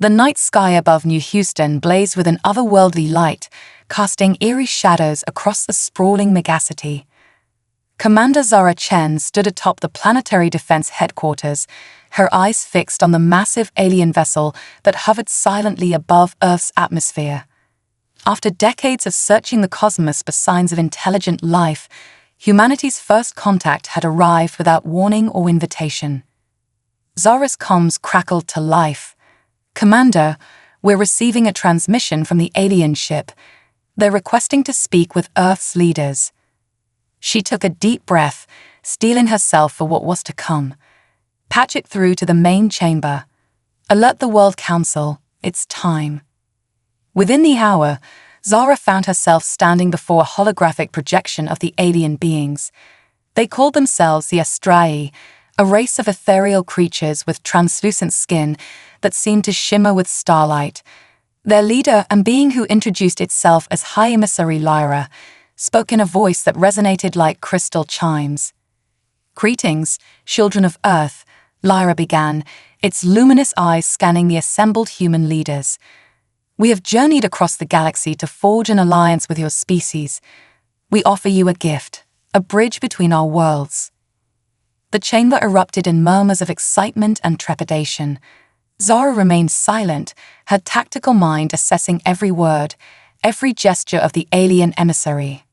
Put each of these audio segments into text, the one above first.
The night sky above New Houston blazed with an otherworldly light, casting eerie shadows across the sprawling megacity. Commander Zara Chen stood atop the Planetary Defense Headquarters, her eyes fixed on the massive alien vessel that hovered silently above Earth's atmosphere. After decades of searching the cosmos for signs of intelligent life, humanity's first contact had arrived without warning or invitation. Zara's comms crackled to life. "Commander, we're receiving a transmission from the alien ship. They're requesting to speak with Earth's leaders." She took a deep breath, steeling herself for what was to come. "Patch it through to the main chamber. Alert the World Council. It's time." Within the hour, Zara found herself standing before a holographic projection of the alien beings. They called themselves the Astraea, a race of ethereal creatures with translucent skin that seemed to shimmer with starlight. Their leader, and being who introduced itself as High Emissary Lyra, spoke in a voice that resonated like crystal chimes. "Greetings, children of Earth," Lyra began, its luminous eyes scanning the assembled human leaders. "We have journeyed across the galaxy to forge an alliance with your species. We offer you a gift, a bridge between our worlds." The chamber erupted in murmurs of excitement and trepidation. Zara remained silent, her tactical mind assessing every word, every gesture of the alien emissary.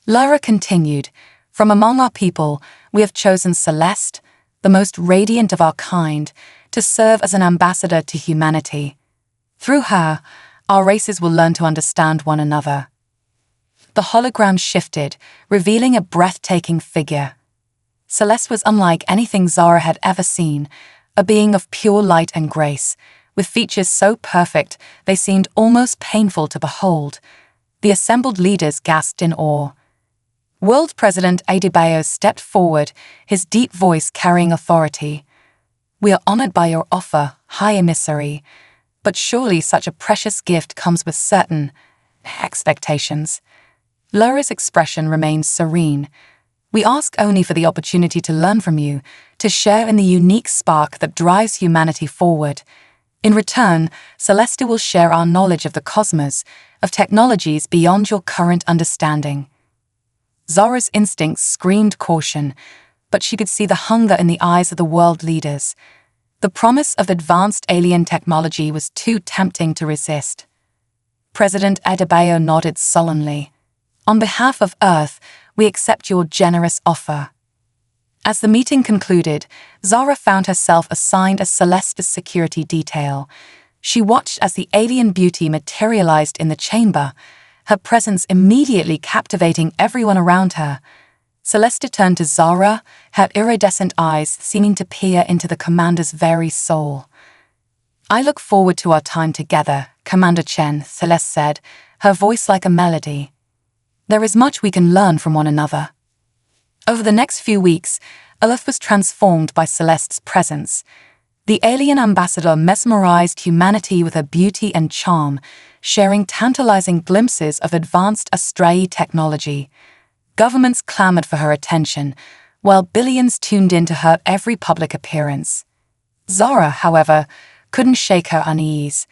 Lyra continued, "From among our people, we have chosen Celeste, the most radiant of our kind, to serve as an ambassador to humanity. Through her, our races will learn to understand one another." The hologram shifted, revealing a breathtaking figure. Celeste was unlike anything Zara had ever seen, a being of pure light and grace, with features so perfect they seemed almost painful to behold. The assembled leaders gasped in awe. World President Adebayo stepped forward, his deep voice carrying authority. "We are honored by your offer, High Emissary, but surely such a precious gift comes with certain expectations." Lyra's expression remained serene. "We ask only for the opportunity to learn from you, to share in the unique spark that drives humanity forward. In return, Celeste will share our knowledge of the cosmos, of technologies beyond your current understanding." Zara's instincts screamed caution, but she could see the hunger in the eyes of the world leaders. The promise of advanced alien technology was too tempting to resist. President Adebayo nodded sullenly. "On behalf of Earth, we accept your generous offer." As the meeting concluded, Zara found herself assigned as Celeste's security detail. She watched as the alien beauty materialized in the chamber, her presence immediately captivating everyone around her. Celeste turned to Zara, her iridescent eyes seeming to peer into the commander's very soul. "I look forward to our time together, Commander Chen," Celeste said, her voice like a melody. "There is much we can learn from one another." Over the next few weeks, Earth was transformed by Celeste's presence. The alien ambassador mesmerized humanity with her beauty and charm, sharing tantalizing glimpses of advanced Astraea technology. Governments clamored for her attention, while billions tuned in to her every public appearance. Zara, however, couldn't shake her unease.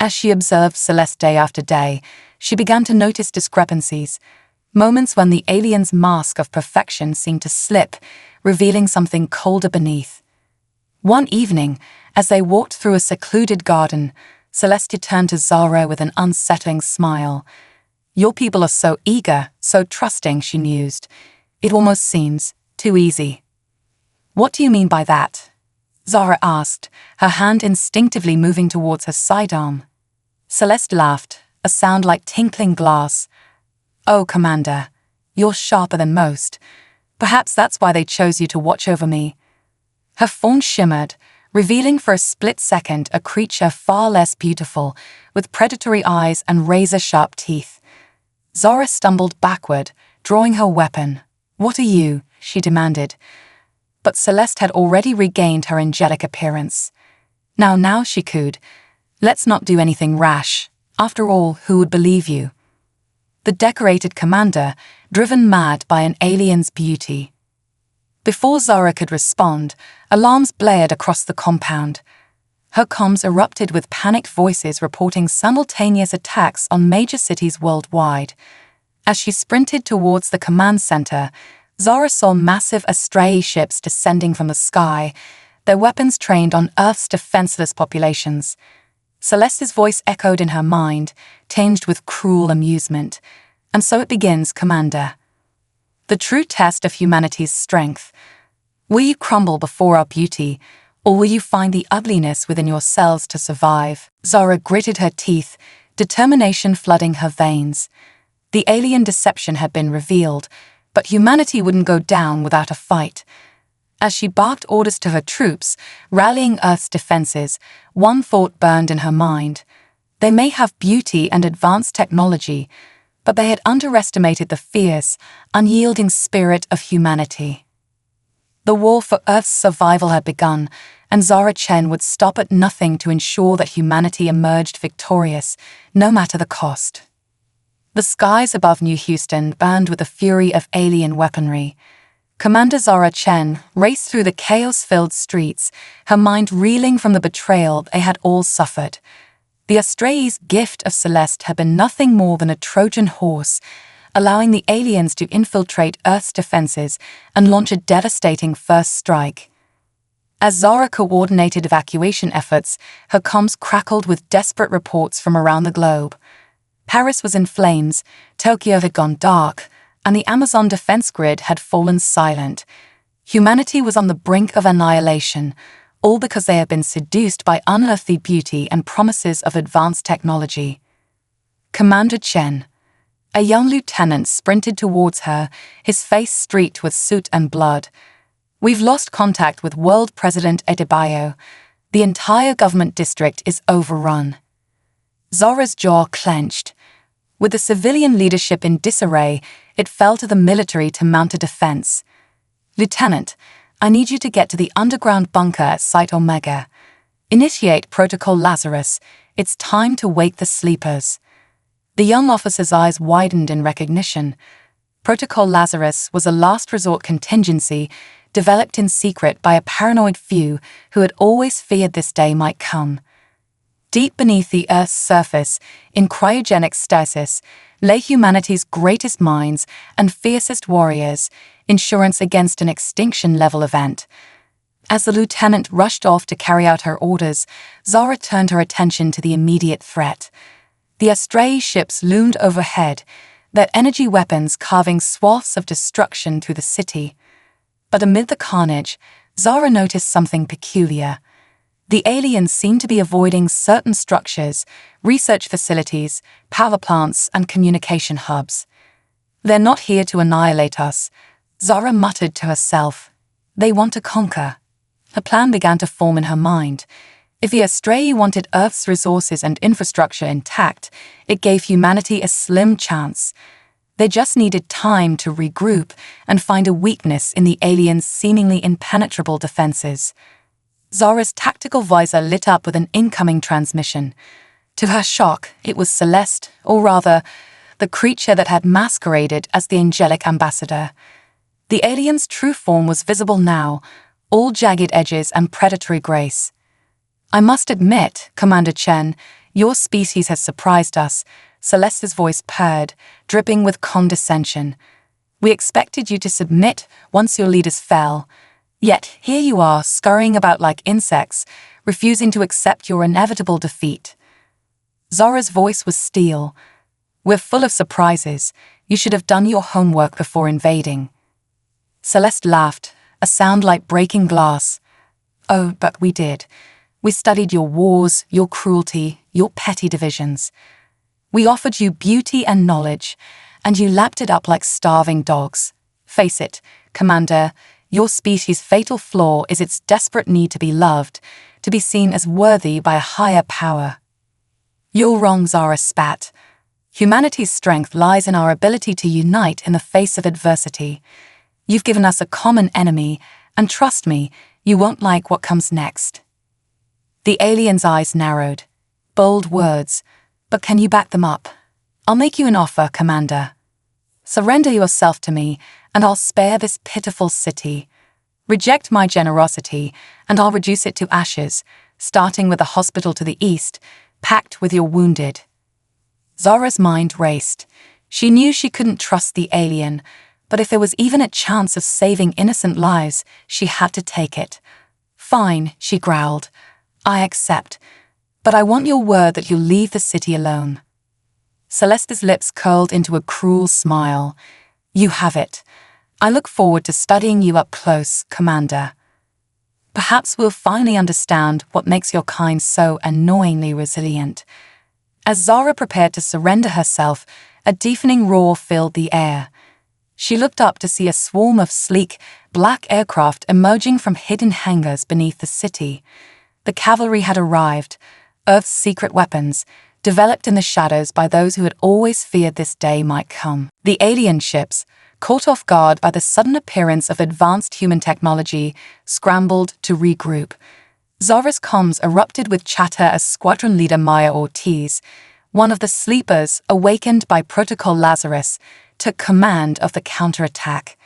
As she observed Celeste day after day, she began to notice discrepancies, moments when the alien's mask of perfection seemed to slip, revealing something colder beneath. One evening, as they walked through a secluded garden, Celeste turned to Zara with an unsettling smile. "Your people are so eager, so trusting," she mused. "It almost seems too easy." "What do you mean by that?" Zara asked, her hand instinctively moving towards her sidearm. Celeste laughed, a sound like tinkling glass. "Oh, Commander, you're sharper than most. Perhaps that's why they chose you to watch over me." Her form shimmered, revealing for a split second a creature far less beautiful, with predatory eyes and razor-sharp teeth. Zara stumbled backward, drawing her weapon. "What are you?" she demanded. But Celeste had already regained her angelic appearance. Now, she cooed. "Let's not do anything rash. After all, who would believe you?" The decorated commander, driven mad by an alien's beauty. Before Zara could respond, alarms blared across the compound. Her comms erupted with panicked voices reporting simultaneous attacks on major cities worldwide. As she sprinted towards the command center, Zara saw massive Astray ships descending from the sky, their weapons trained on Earth's defenseless populations. Celeste's voice echoed in her mind, tinged with cruel amusement. And so it begins, Commander. The true test of humanity's strength. Will you crumble before our beauty, or will you find the ugliness within yourselves to survive? Zara gritted her teeth, determination flooding her veins. The alien deception had been revealed, but humanity wouldn't go down without a fight. As she barked orders to her troops, rallying Earth's defenses, one thought burned in her mind. They may have beauty and advanced technology, but they had underestimated the fierce, unyielding spirit of humanity. The war for Earth's survival had begun, and Zara Chen would stop at nothing to ensure that humanity emerged victorious, no matter the cost. The skies above New Houston burned with the fury of alien weaponry. Commander Zara Chen raced through the chaos-filled streets, her mind reeling from the betrayal they had all suffered. The Astray's gift of Celeste had been nothing more than a Trojan horse, allowing the aliens to infiltrate Earth's defenses and launch a devastating first strike. As Zara coordinated evacuation efforts, her comms crackled with desperate reports from around the globe. Paris was in flames, Tokyo had gone dark, and the Amazon defense grid had fallen silent. Humanity was on the brink of annihilation, all because they had been seduced by unearthly beauty and promises of advanced technology. Commander Chen. A young lieutenant sprinted towards her, his face streaked with soot and blood. We've lost contact with World President Adebayo. The entire government district is overrun. Zara's jaw clenched. With the civilian leadership in disarray, it fell to the military to mount a defense. Lieutenant, I need you to get to the underground bunker at Site Omega. Initiate Protocol Lazarus. It's time to wake the sleepers. The young officer's eyes widened in recognition. Protocol Lazarus was a last resort contingency developed in secret by a paranoid few who had always feared this day might come. Deep beneath the Earth's surface, in cryogenic stasis, lay humanity's greatest minds and fiercest warriors, insurance against an extinction-level event. As the lieutenant rushed off to carry out her orders, Zara turned her attention to the immediate threat. The Astray ships loomed overhead, their energy weapons carving swaths of destruction through the city. But amid the carnage, Zara noticed something peculiar. The aliens seemed to be avoiding certain structures, research facilities, power plants, and communication hubs. They're not here to annihilate us, Zara muttered to herself. They want to conquer. A plan began to form in her mind. If the Astray wanted Earth's resources and infrastructure intact, it gave humanity a slim chance. They just needed time to regroup and find a weakness in the aliens' seemingly impenetrable defenses. Zara's tactical visor lit up with an incoming transmission. To her shock, it was Celeste, or rather, the creature that had masqueraded as the angelic ambassador. The alien's true form was visible now, all jagged edges and predatory grace. I must admit, Commander Chen, your species has surprised us, Celeste's voice purred, dripping with condescension. We expected you to submit once your leaders fell. Yet here you are, scurrying about like insects, refusing to accept your inevitable defeat. Zara's voice was steel. We're full of surprises. You should have done your homework before invading. Celeste laughed, a sound like breaking glass. Oh, but we did. We studied your wars, your cruelty, your petty divisions. We offered you beauty and knowledge, and you lapped it up like starving dogs. Face it, Commander, your species' fatal flaw is its desperate need to be loved, to be seen as worthy by a higher power. You're wrong, Zara spat. Humanity's strength lies in our ability to unite in the face of adversity. You've given us a common enemy, and trust me, you won't like what comes next. The alien's eyes narrowed. Bold words, but can you back them up? I'll make you an offer, Commander. Surrender yourself to me, and I'll spare this pitiful city. Reject my generosity, and I'll reduce it to ashes, starting with the hospital to the east, packed with your wounded. Zara's mind raced. She knew she couldn't trust the alien, but if there was even a chance of saving innocent lives, she had to take it. Fine, she growled. I accept, but I want your word that you'll leave the city alone. Celeste's lips curled into a cruel smile. You have it. I look forward to studying you up close, Commander. Perhaps we'll finally understand what makes your kind so annoyingly resilient. As Zara prepared to surrender herself, a deafening roar filled the air. She looked up to see a swarm of sleek, black aircraft emerging from hidden hangars beneath the city. The cavalry had arrived, Earth's secret weapons, developed in the shadows by those who had always feared this day might come. The alien ships, caught off guard by the sudden appearance of advanced human technology, scrambled to regroup. Zara's comms erupted with chatter as Squadron Leader Maya Ortiz, one of the sleepers awakened by Protocol Lazarus, took command of the counterattack.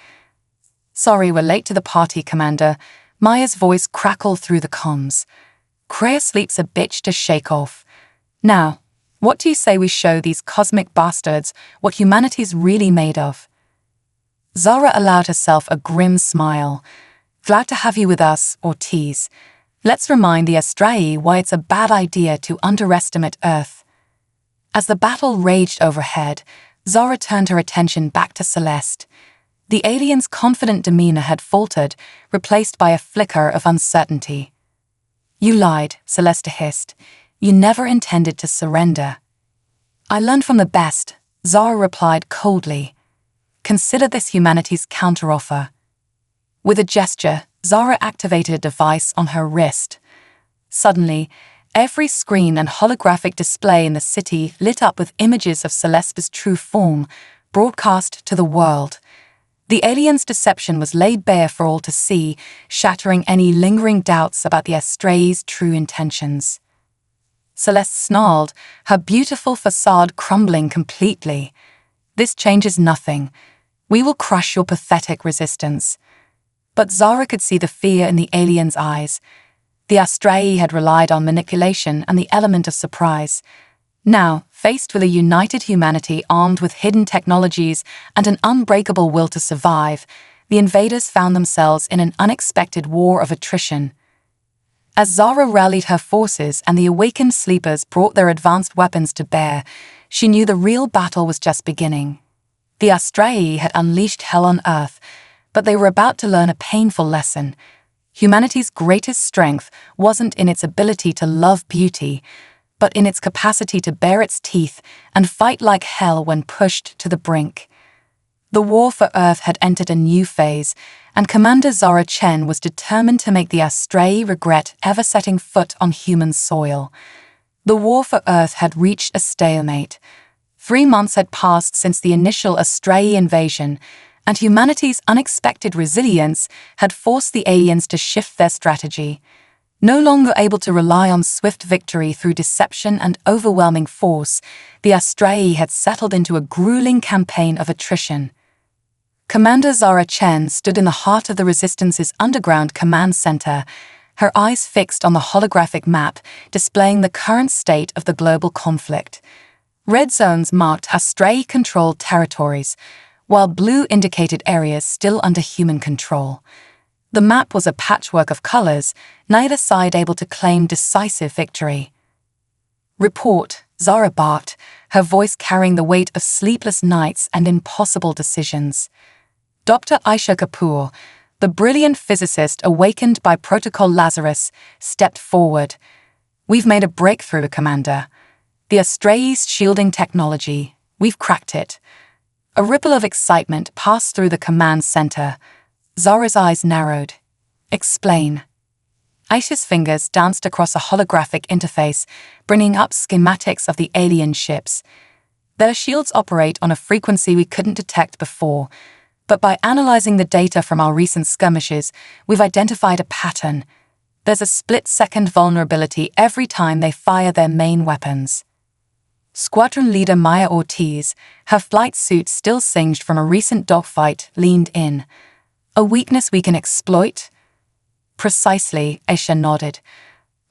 Sorry we're late to the party, Commander. Maya's voice crackled through the comms. Kreia sleep's a bitch to shake off. Now, what do you say we show these cosmic bastards what humanity's really made of? Zara allowed herself a grim smile. Glad to have you with us, Ortiz. Let's remind the Astraea why it's a bad idea to underestimate Earth. As the battle raged overhead, Zara turned her attention back to Celeste. The alien's confident demeanor had faltered, replaced by a flicker of uncertainty. You lied, Celeste hissed. You never intended to surrender. I learned from the best, Zara replied coldly. Consider this humanity's counteroffer. With a gesture, Zara activated a device on her wrist. Suddenly, every screen and holographic display in the city lit up with images of Celeste's true form, broadcast to the world. The alien's deception was laid bare for all to see, shattering any lingering doubts about the Astraea's true intentions. Celeste snarled, her beautiful facade crumbling completely. This changes nothing. We will crush your pathetic resistance. But Zara could see the fear in the alien's eyes. The Astraea had relied on manipulation and the element of surprise. Now, faced with a united humanity armed with hidden technologies and an unbreakable will to survive, the invaders found themselves in an unexpected war of attrition. As Zara rallied her forces and the awakened sleepers brought their advanced weapons to bear, she knew the real battle was just beginning. The Astraea had unleashed hell on Earth, but they were about to learn a painful lesson. Humanity's greatest strength wasn't in its ability to love beauty, but in its capacity to bare its teeth and fight like hell when pushed to the brink. The war for Earth had entered a new phase, and Commander Zara Chen was determined to make the Astraea regret ever setting foot on human soil. The war for Earth had reached a stalemate. 3 months had passed since the initial Astraea invasion, and humanity's unexpected resilience had forced the aliens to shift their strategy. No longer able to rely on swift victory through deception and overwhelming force, the Astraea had settled into a grueling campaign of attrition. Commander Zara Chen stood in the heart of the Resistance's underground command center, her eyes fixed on the holographic map displaying the current state of the global conflict. Red zones marked Astraea-controlled territories, while blue indicated areas still under human control. The map was a patchwork of colors, neither side able to claim decisive victory. Report, Zara barked, her voice carrying the weight of sleepless nights and impossible decisions. Dr. Aisha Kapoor, the brilliant physicist awakened by Protocol Lazarus, stepped forward. We've made a breakthrough, Commander. The Astraea's shielding technology. We've cracked it. A ripple of excitement passed through the command center. Zara's eyes narrowed. Explain. Aisha's fingers danced across a holographic interface, bringing up schematics of the alien ships. Their shields operate on a frequency we couldn't detect before, but by analyzing the data from our recent skirmishes, we've identified a pattern. There's a split-second vulnerability every time they fire their main weapons. Squadron Leader Maya Ortiz, her flight suit still singed from a recent dogfight, leaned in. A weakness we can exploit? Precisely, Aisha nodded.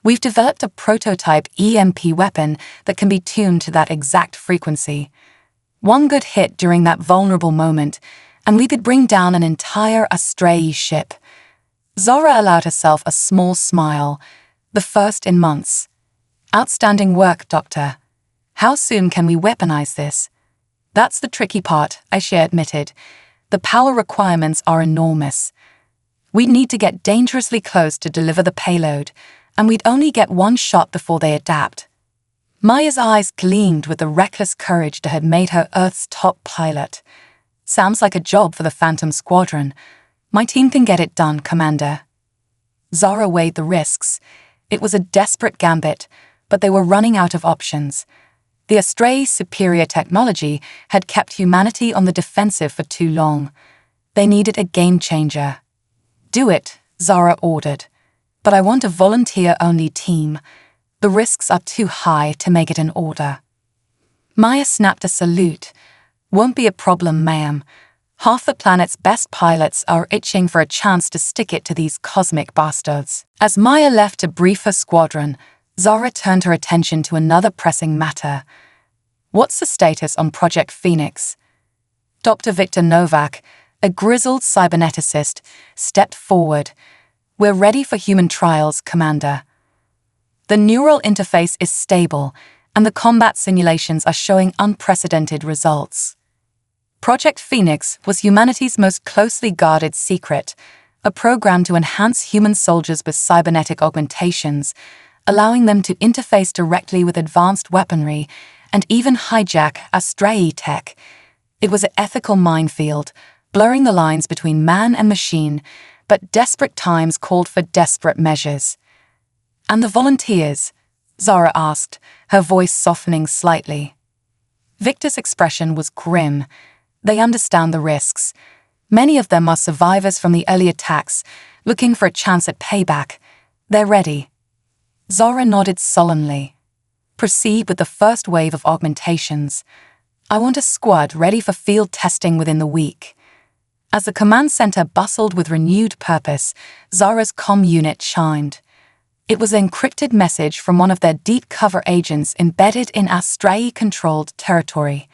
We've developed a prototype EMP weapon that can be tuned to that exact frequency. One good hit during that vulnerable moment, and we could bring down an entire Astray ship. Zara allowed herself a small smile, the first in months. Outstanding work, Doctor. How soon can we weaponize this? That's the tricky part, Aisha admitted. The power requirements are enormous. We'd need to get dangerously close to deliver the payload, and we'd only get one shot before they adapt. Maya's eyes gleamed with the reckless courage that had made her Earth's top pilot. Sounds like a job for the Phantom Squadron. My team can get it done, Commander. Zara weighed the risks. It was a desperate gambit, but they were running out of options. The Astray's superior technology had kept humanity on the defensive for too long. They needed a game-changer. Do it, Zara ordered. But I want a volunteer-only team. The risks are too high to make it an order. Maya snapped a salute. Won't be a problem, ma'am. Half the planet's best pilots are itching for a chance to stick it to these cosmic bastards. As Maya left to brief her squadron, Zara turned her attention to another pressing matter. What's the status on Project Phoenix? Dr. Victor Novak, a grizzled cyberneticist, stepped forward. We're ready for human trials, Commander. The neural interface is stable, and the combat simulations are showing unprecedented results. Project Phoenix was humanity's most closely guarded secret, a program to enhance human soldiers with cybernetic augmentations, allowing them to interface directly with advanced weaponry and even hijack Astray tech. It was an ethical minefield, blurring the lines between man and machine, but desperate times called for desperate measures. And the volunteers? Zara asked, her voice softening slightly. Victor's expression was grim. They understand the risks. Many of them are survivors from the early attacks, looking for a chance at payback. They're ready. Zara nodded solemnly. Proceed with the first wave of augmentations. I want a squad ready for field testing within the week. As the command center bustled with renewed purpose, Zara's comm unit chimed. It was an encrypted message from one of their deep cover agents embedded in Astray-controlled territory.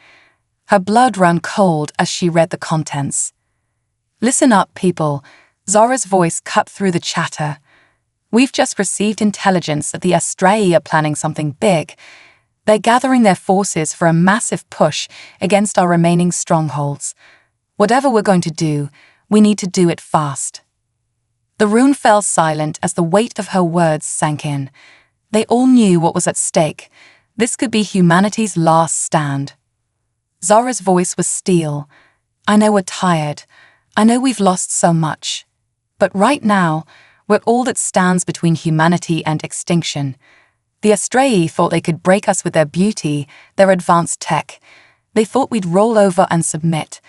Her blood ran cold as she read the contents. Listen up, people. Zara's voice cut through the chatter. We've just received intelligence that the Astray are planning something big. They're gathering their forces for a massive push against our remaining strongholds. Whatever we're going to do, we need to do it fast. The room fell silent as the weight of her words sank in. They all knew what was at stake. This could be humanity's last stand. Zara's voice was steel. I know we're tired. I know we've lost so much. But right now, we're all that stands between humanity and extinction. The Astray thought they could break us with their beauty, their advanced tech. They thought we'd roll over and submit,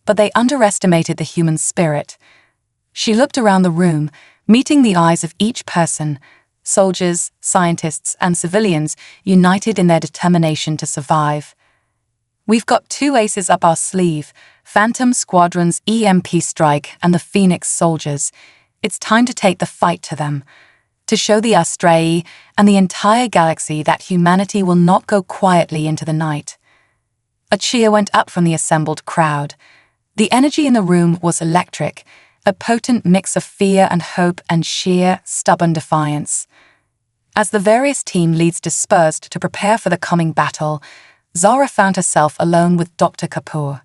but they underestimated the human spirit. She looked around the room, meeting the eyes of each person, soldiers, scientists, and civilians united in their determination to survive. We've got two aces up our sleeve, Phantom Squadron's EMP strike and the Phoenix soldiers. It's time to take the fight to them, to show the Astray and the entire galaxy that humanity will not go quietly into the night. A cheer went up from the assembled crowd. The energy in the room was electric, a potent mix of fear and hope and sheer, stubborn defiance. As the various team leads dispersed to prepare for the coming battle, Zara found herself alone with Dr. Kapoor.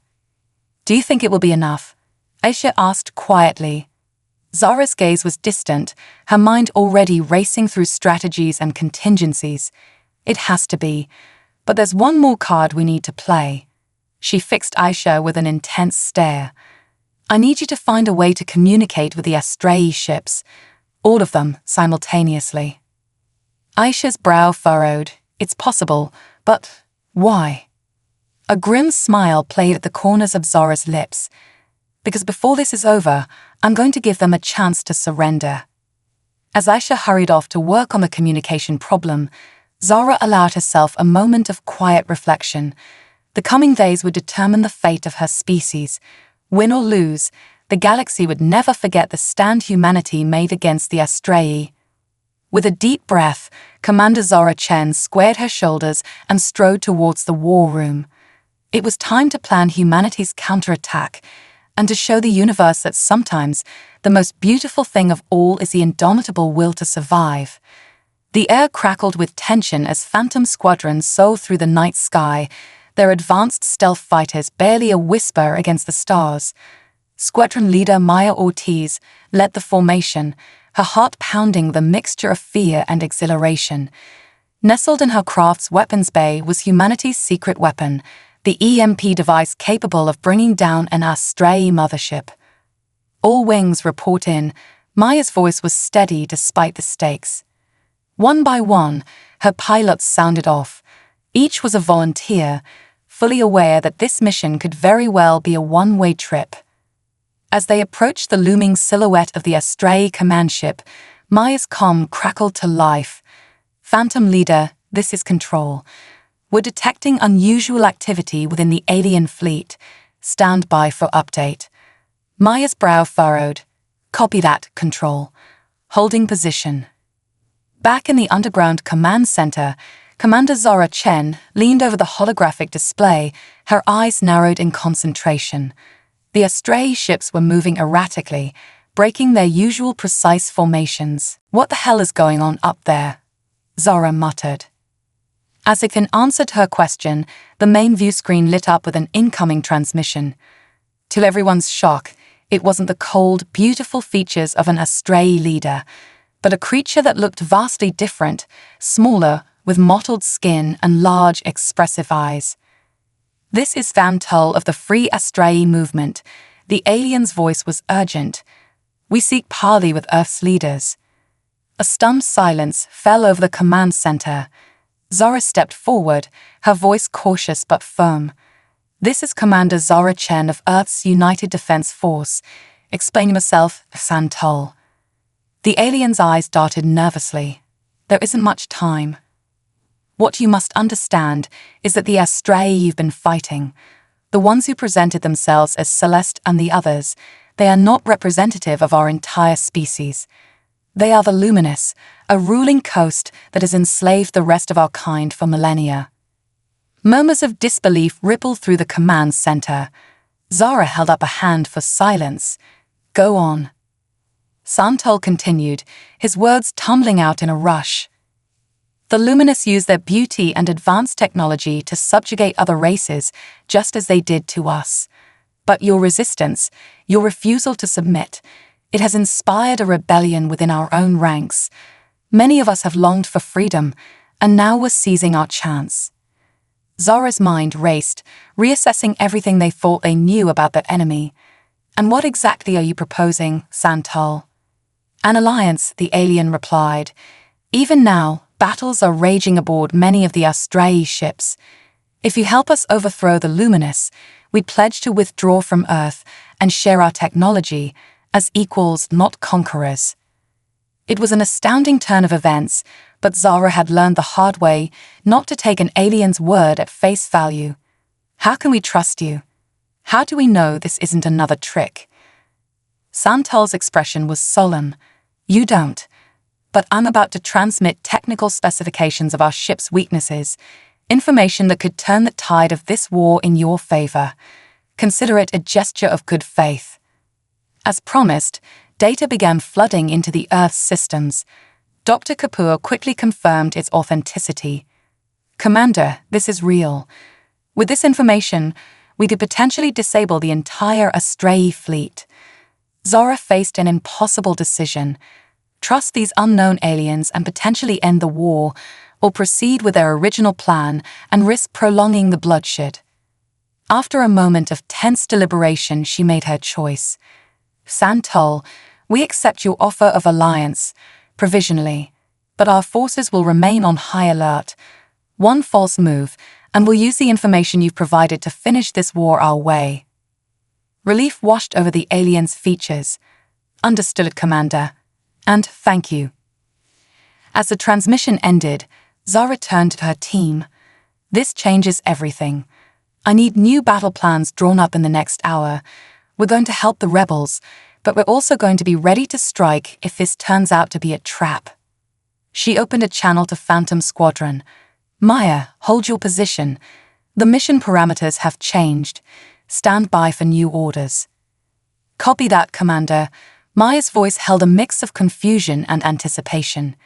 Do you think it will be enough? Aisha asked quietly. Zara's gaze was distant, her mind already racing through strategies and contingencies. It has to be, but there's one more card we need to play. She fixed Aisha with an intense stare. I need you to find a way to communicate with the Astray ships, all of them simultaneously. Aisha's brow furrowed. It's possible, but why? A grim smile played at the corners of Zara's lips. Because before this is over, I'm going to give them a chance to surrender. As Aisha hurried off to work on the communication problem, Zara allowed herself a moment of quiet reflection. The coming days would determine the fate of her species. Win or lose, the galaxy would never forget the stand humanity made against the Astray. With a deep breath, Commander Zora Chen squared her shoulders and strode towards the war room. It was time to plan humanity's counterattack and to show the universe that sometimes the most beautiful thing of all is the indomitable will to survive. The air crackled with tension as phantom squadrons soared through the night sky, their advanced stealth fighters barely a whisper against the stars. Squadron leader Maya Ortiz led the formation, her heart pounding with a mixture of fear and exhilaration. Nestled in her craft's weapons bay was humanity's secret weapon, the EMP device capable of bringing down an Astray mothership. All wings report in. Maya's voice was steady despite the stakes. One by one, her pilots sounded off. Each was a volunteer, fully aware that this mission could very well be a one-way trip. As they approached the looming silhouette of the Astray command ship, Maya's comm crackled to life. Phantom Leader, this is Control. We're detecting unusual activity within the alien fleet. Stand by for update. Maya's brow furrowed. Copy that, Control. Holding position. Back in the underground command center, Commander Zora Chen leaned over the holographic display, her eyes narrowed in concentration. The Astray ships were moving erratically, breaking their usual precise formations. What the hell is going on up there? Zora muttered. As if in answer to her question, the main view screen lit up with an incoming transmission. To everyone's shock, it wasn't the cold, beautiful features of an Astray leader, but a creature that looked vastly different, smaller, with mottled skin and large, expressive eyes. This is Van Tull of the Free Astray movement. The alien's voice was urgent. We seek parley with Earth's leaders. A stunned silence fell over the command center. Zora stepped forward, her voice cautious but firm. This is Commander Zora Chen of Earth's United Defense Force. Explain yourself, Van Tull. The alien's eyes darted nervously. There isn't much time. What you must understand is that the Astray you've been fighting, the ones who presented themselves as Celeste and the others, they are not representative of our entire species. They are the Luminous, a ruling coast that has enslaved the rest of our kind for millennia. Murmurs of disbelief rippled through the command center. Zara held up a hand for silence. Go on. Santol continued, his words tumbling out in a rush. The Luminous use their beauty and advanced technology to subjugate other races, just as they did to us. But your resistance, your refusal to submit, it has inspired a rebellion within our own ranks. Many of us have longed for freedom, and now we're seizing our chance. Zara's mind raced, reassessing everything they thought they knew about their enemy. And what exactly are you proposing, Santal? An alliance, the alien replied. Even now, battles are raging aboard many of the Astray ships. If you help us overthrow the Luminous, we pledge to withdraw from Earth and share our technology as equals, not conquerors. It was an astounding turn of events, but Zara had learned the hard way not to take an alien's word at face value. How can we trust you? How do we know this isn't another trick? Santal's expression was solemn. You don't. But I'm about to transmit technical specifications of our ship's weaknesses, information that could turn the tide of this war in your favor. Consider it a gesture of good faith. As promised, data began flooding into the Earth's systems. Dr. Kapoor quickly confirmed its authenticity. Commander, this is real. With this information, we could potentially disable the entire Astray fleet. Zora faced an impossible decision. Trust these unknown aliens and potentially end the war, or proceed with their original plan and risk prolonging the bloodshed. After a moment of tense deliberation, she made her choice. Santal, we accept your offer of alliance, provisionally, but our forces will remain on high alert. One false move, and we'll use the information you've provided to finish this war our way. Relief washed over the alien's features. Understood, Commander. And thank you. As the transmission ended, Zara turned to her team. This changes everything. I need new battle plans drawn up in the next hour. We're going to help the rebels, but we're also going to be ready to strike if this turns out to be a trap. She opened a channel to Phantom Squadron. "Maya, hold your position. The mission parameters have changed. Stand by for new orders." "Copy that, Commander." Maya's voice held a mix of confusion and anticipation.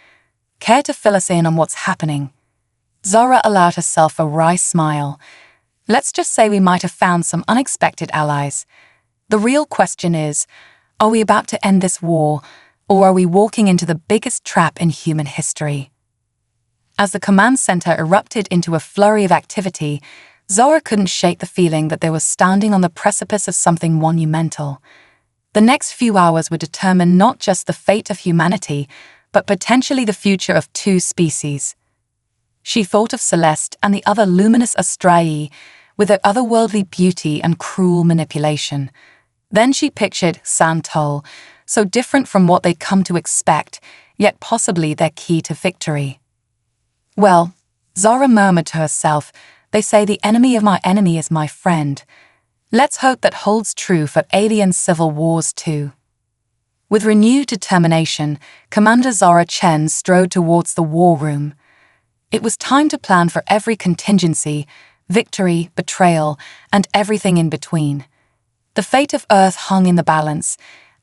"Care to fill us in on what's happening?" Zara allowed herself a wry smile. "Let's just say we might have found some unexpected allies. The real question is, are we about to end this war, or are we walking into the biggest trap in human history?" As the command center erupted into a flurry of activity, Zara couldn't shake the feeling that they were standing on the precipice of something monumental. The next few hours would determine not just the fate of humanity, but potentially the future of two species. She thought of Celeste and the other luminous Astraea, with their otherworldly beauty and cruel manipulation. Then she pictured Santol, so different from what they'd come to expect, yet possibly their key to victory. "Well," Zara murmured to herself, "they say the enemy of my enemy is my friend. Let's hope that holds true for alien civil wars too." With renewed determination, Commander Zara Chen strode towards the war room. It was time to plan for every contingency, victory, betrayal, and everything in between. The fate of Earth hung in the balance,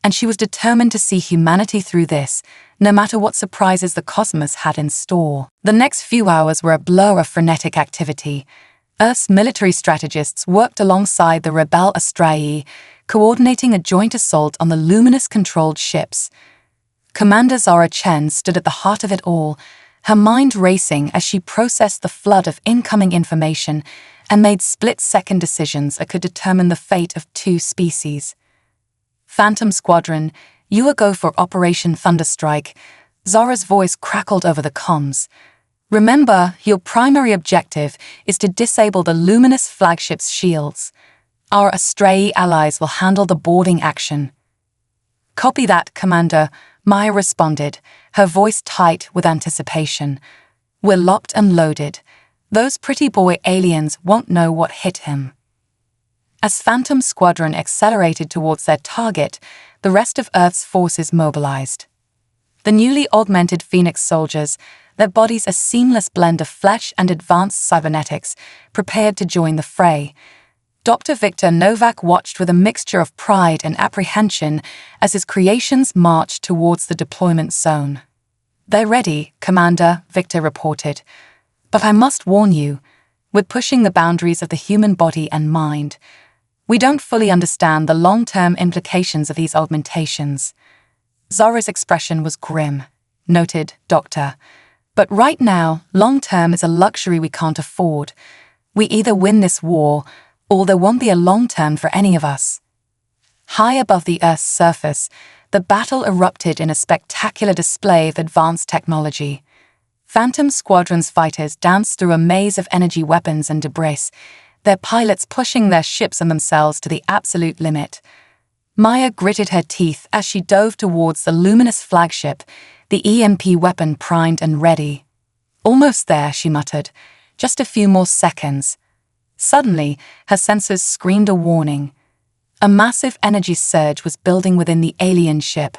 and she was determined to see humanity through this, no matter what surprises the cosmos had in store. The next few hours were a blur of frenetic activity. Earth's military strategists worked alongside the rebel Astraea, coordinating a joint assault on the luminous-controlled ships. Commander Zara Chen stood at the heart of it all, her mind racing as she processed the flood of incoming information and made split-second decisions that could determine the fate of two species. "Phantom Squadron, you are go for Operation Thunderstrike." Zara's voice crackled over the comms. "Remember, your primary objective is to disable the luminous flagship's shields. Our Astraea allies will handle the boarding action." "Copy that, Commander," Maya responded, her voice tight with anticipation. "We're locked and loaded. Those pretty boy aliens won't know what hit him." As Phantom Squadron accelerated towards their target, the rest of Earth's forces mobilized. The newly augmented Phoenix soldiers, their bodies a seamless blend of flesh and advanced cybernetics, prepared to join the fray. Dr. Victor Novak watched with a mixture of pride and apprehension as his creations marched towards the deployment zone. "They're ready, Commander," Victor reported. "But I must warn you, we're pushing the boundaries of the human body and mind. We don't fully understand the long-term implications of these augmentations." Zara's expression was grim. "Noted, Doctor. But right now, long-term is a luxury we can't afford. We either win this war, or there won't be a long-term for any of us." High above the Earth's surface, the battle erupted in a spectacular display of advanced technology. Phantom Squadron's fighters danced through a maze of energy weapons and debris, their pilots pushing their ships and themselves to the absolute limit. Maya gritted her teeth as she dove towards the luminous flagship, the EMP weapon primed and ready. "Almost there," she muttered. "Just a few more seconds." Suddenly, her sensors screamed a warning. A massive energy surge was building within the alien ship.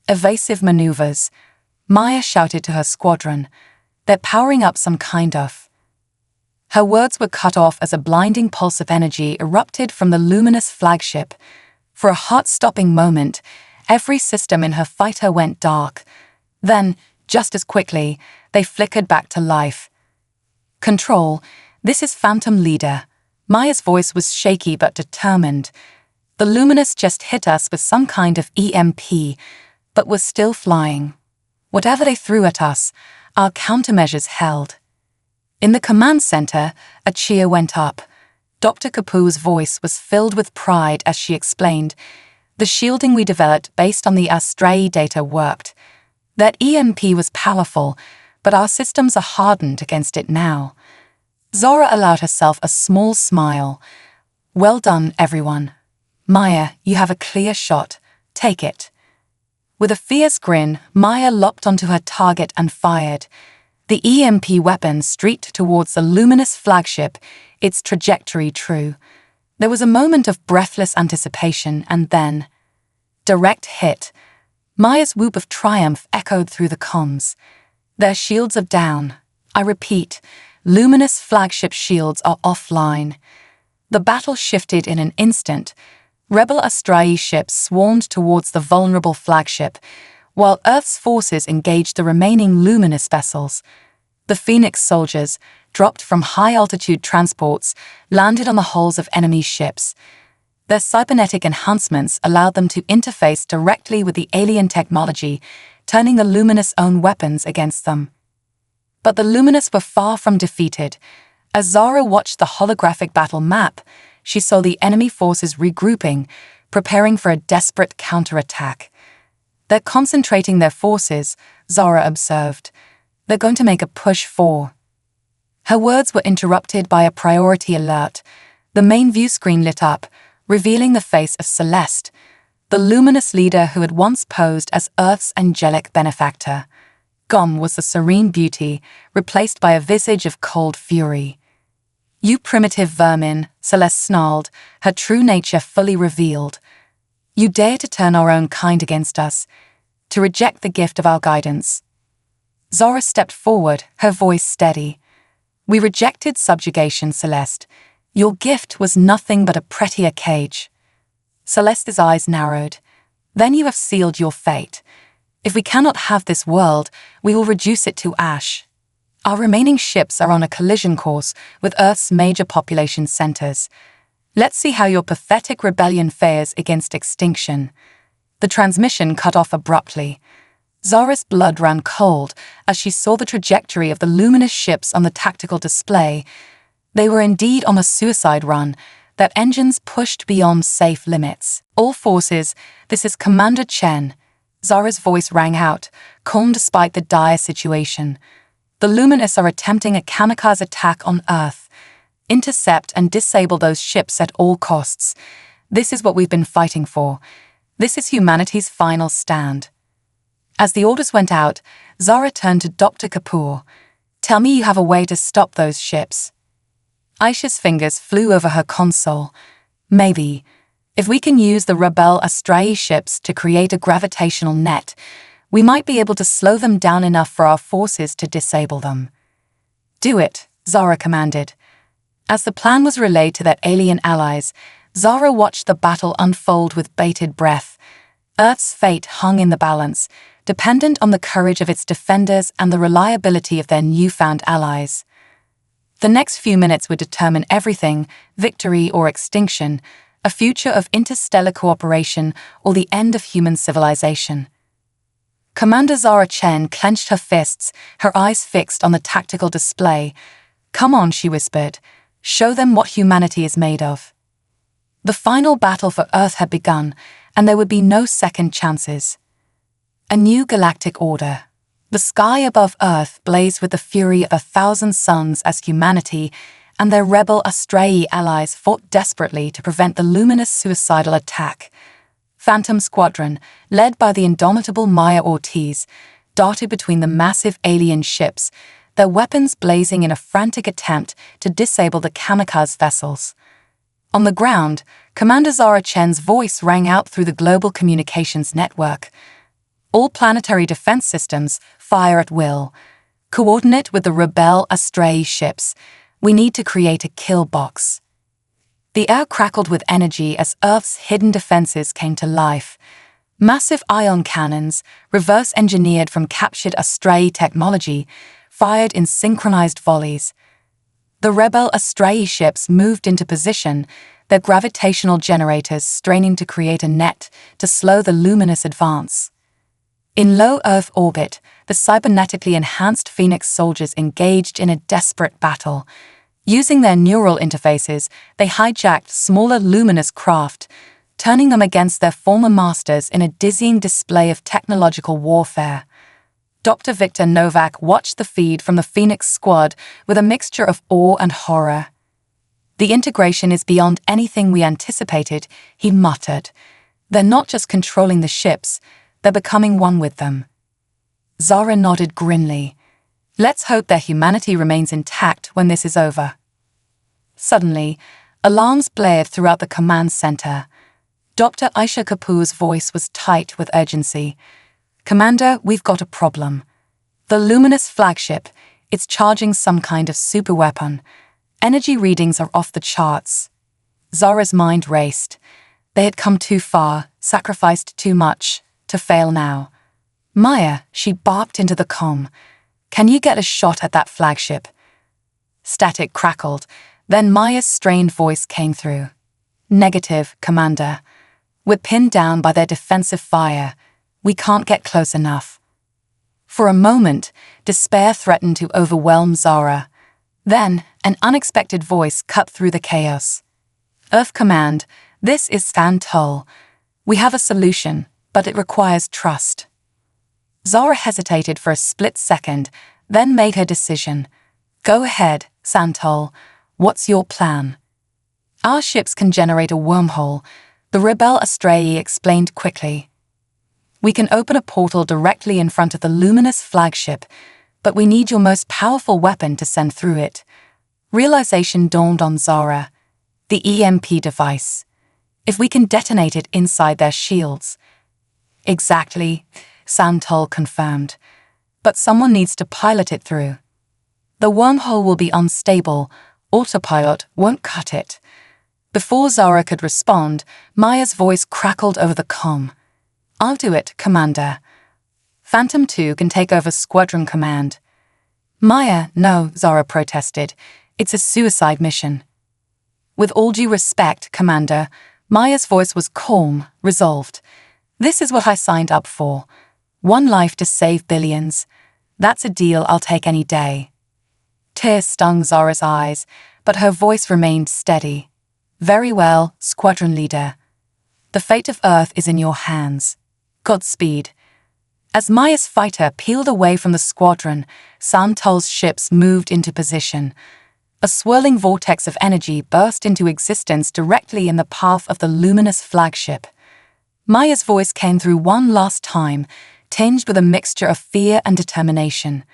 "Evasive maneuvers," Maya shouted to her squadron. "They're powering up some kind of." Her words were cut off as a blinding pulse of energy erupted from the luminous flagship. For a heart-stopping moment, every system in her fighter went dark. Then, just as quickly, they flickered back to life. "Control, this is Phantom Leader." Maya's voice was shaky but determined. "The Luminous just hit us with some kind of EMP, but was still flying. Whatever they threw at us, our countermeasures held." In the command center, a cheer went up. Dr. Kapoor's voice was filled with pride as she explained, "The shielding we developed based on the Astraea data worked. That EMP was powerful, but our systems are hardened against it now." Zara allowed herself a small smile. "Well done, everyone. Maya, you have a clear shot. Take it." With a fierce grin, Maya locked onto her target and fired. The EMP weapon streaked towards the luminous flagship, its trajectory true. There was a moment of breathless anticipation and then... direct hit. Maya's whoop of triumph echoed through the comms. Their shields are down. I repeat, luminous flagship shields are offline. The battle shifted in an instant. Rebel Astraea ships swarmed towards the vulnerable flagship, while Earth's forces engaged the remaining luminous vessels. The Phoenix soldiers, dropped from high-altitude transports, landed on the hulls of enemy ships. Their cybernetic enhancements allowed them to interface directly with the alien technology, turning the Luminous' own weapons against them. But the Luminous were far from defeated. As Zara watched the holographic battle map, she saw the enemy forces regrouping, preparing for a desperate counterattack. They're concentrating their forces, Zara observed. They're going to make a push for. Her words were interrupted by a priority alert. The main view screen lit up, revealing the face of Celeste, the luminous leader who had once posed as Earth's angelic benefactor. Gone was the serene beauty, replaced by a visage of cold fury. "You primitive vermin," Celeste snarled, her true nature fully revealed. "You dare to turn our own kind against us, to reject the gift of our guidance." Zara stepped forward, her voice steady. "We rejected subjugation, Celeste. Your gift was nothing but a prettier cage." Celeste's eyes narrowed. "Then you have sealed your fate. If we cannot have this world, we will reduce it to ash. Our remaining ships are on a collision course with Earth's major population centers. Let's see how your pathetic rebellion fares against extinction." The transmission cut off abruptly. Zara's blood ran cold as she saw the trajectory of the luminous ships on the tactical display. They were indeed on a suicide run, their engines pushed beyond safe limits. "All forces, this is Commander Chen." Zara's voice rang out, calm despite the dire situation. "The Luminous are attempting a kamikaze attack on Earth. Intercept and disable those ships at all costs. This is what we've been fighting for. This is humanity's final stand." As the orders went out, Zara turned to Dr. Kapoor. "Tell me you have a way to stop those ships." Aisha's fingers flew over her console. "Maybe. If we can use the Rebel Astraea ships to create a gravitational net, we might be able to slow them down enough for our forces to disable them." "Do it," Zara commanded. As the plan was relayed to their alien allies, Zara watched the battle unfold with bated breath. Earth's fate hung in the balance, dependent on the courage of its defenders and the reliability of their newfound allies. The next few minutes would determine everything: victory or extinction, a future of interstellar cooperation, or the end of human civilization. Commander Zara Chen clenched her fists, her eyes fixed on the tactical display. "Come on," she whispered. "Show them what humanity is made of." The final battle for Earth had begun, and there would be no second chances. A new galactic order. The sky above Earth blazed with the fury of 1,000 suns as humanity and their rebel Astraea allies fought desperately to prevent the luminous suicidal attack. Phantom Squadron, led by the indomitable Maya Ortiz, darted between the massive alien ships, their weapons blazing in a frantic attempt to disable the kamikaze vessels. On the ground, Commander Zara Chen's voice rang out through the global communications network. "All planetary defense systems, fire at will. Coordinate with the Rebel Astraea ships. We need to create a kill box." The air crackled with energy as Earth's hidden defenses came to life. Massive ion cannons, reverse-engineered from captured Astraea technology, fired in synchronized volleys. The Rebel Astraea ships moved into position, their gravitational generators straining to create a net to slow the luminous advance. In low Earth orbit, the cybernetically enhanced Phoenix soldiers engaged in a desperate battle. Using their neural interfaces, they hijacked smaller luminous craft, turning them against their former masters in a dizzying display of technological warfare. Dr. Victor Novak watched the feed from the Phoenix squad with a mixture of awe and horror. "The integration is beyond anything we anticipated," he muttered. "They're not just controlling the ships, they're becoming one with them." Zara nodded grimly. "Let's hope their humanity remains intact when this is over." Suddenly, alarms blared throughout the command center. Dr. Aisha Kapoor's voice was tight with urgency. "Commander, we've got a problem." The luminous flagship, it's charging some kind of superweapon. Energy readings are off the charts. Zara's mind raced. They had come too far, sacrificed too much, to fail now. Maya, she barked into the comm. Can you get a shot at that flagship? Static crackled. Then Maya's strained voice came through. Negative, Commander. We're pinned down by their defensive fire. We can't get close enough. For a moment, despair threatened to overwhelm Zara. Then, an unexpected voice cut through the chaos. Earth Command, this is Santol. We have a solution, but it requires trust. Zara hesitated for a split second, then made her decision. Go ahead, Santol. What's your plan? Our ships can generate a wormhole, the rebel Astraea explained quickly. We can open a portal directly in front of the luminous flagship, but we need your most powerful weapon to send through it. Realization dawned on Zara. The EMP device. If we can detonate it inside their shields. Exactly, Santol confirmed. But someone needs to pilot it through. The wormhole will be unstable. Autopilot won't cut it. Before Zara could respond, Maya's voice crackled over the comm. I'll do it, Commander. Phantom 2 can take over Squadron Command. Maya, no, Zara protested. It's a suicide mission. With all due respect, Commander, Maya's voice was calm, resolved. This is what I signed up for. One life to save billions. That's a deal I'll take any day. Tears stung Zara's eyes, but her voice remained steady. Very well, Squadron Leader. The fate of Earth is in your hands. Godspeed. As Maya's fighter peeled away from the squadron, Santol's ships moved into position. A swirling vortex of energy burst into existence directly in the path of the luminous flagship. Maya's voice came through one last time, tinged with a mixture of fear and determination.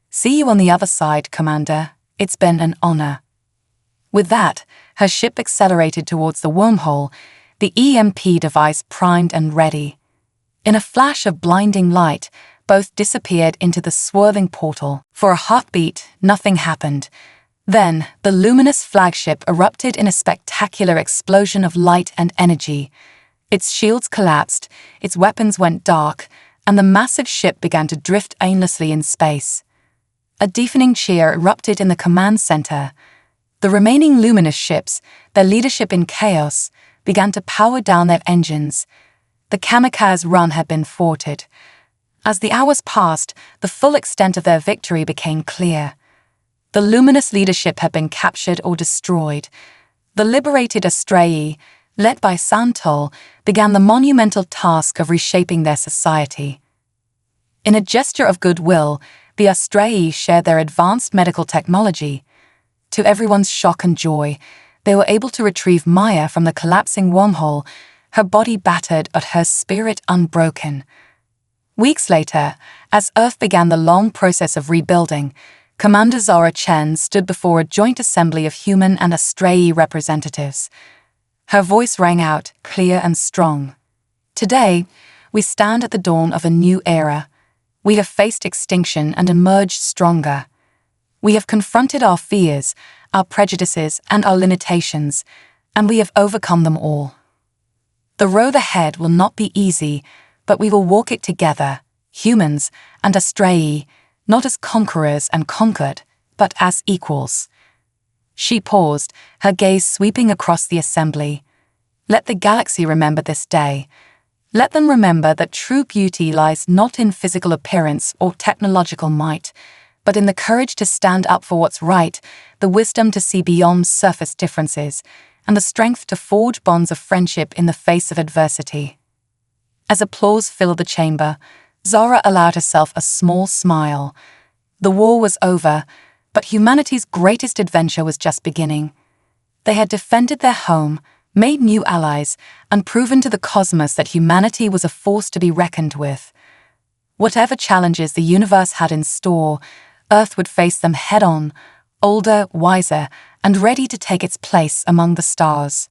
See you on the other side, Commander. It's been an honor. With that, her ship accelerated towards the wormhole, the EMP device primed and ready. In a flash of blinding light, both disappeared into the swirling portal. For a heartbeat, nothing happened. Then, the luminous flagship erupted in a spectacular explosion of light and energy. Its shields collapsed, its weapons went dark, and the massive ship began to drift aimlessly in space. A deafening cheer erupted in the command center. The remaining luminous ships, their leadership in chaos, began to power down their engines. The kamikaze run had been thwarted. As the hours passed, the full extent of their victory became clear. The luminous leadership had been captured or destroyed. The liberated Astraea, led by Santol, began the monumental task of reshaping their society. In a gesture of goodwill, the Astraea shared their advanced medical technology. To everyone's shock and joy, they were able to retrieve Maya from the collapsing wormhole, her body battered but her spirit unbroken. Weeks later, as Earth began the long process of rebuilding, Commander Zara Chen stood before a joint assembly of human and Astraea representatives. Her voice rang out, clear and strong. Today, we stand at the dawn of a new era. We have faced extinction and emerged stronger. We have confronted our fears, our prejudices, and our limitations, and we have overcome them all. The road ahead will not be easy, but we will walk it together, humans and Astraea, not as conquerors and conquered, but as equals. She paused, her gaze sweeping across the assembly. Let the galaxy remember this day. Let them remember that true beauty lies not in physical appearance or technological might, but in the courage to stand up for what's right, the wisdom to see beyond surface differences, and the strength to forge bonds of friendship in the face of adversity. As applause filled the chamber, Zara allowed herself a small smile. The war was over, but humanity's greatest adventure was just beginning. They had defended their home, made new allies, and proven to the cosmos that humanity was a force to be reckoned with. Whatever challenges the universe had in store, Earth would face them head-on, older, wiser, and ready to take its place among the stars.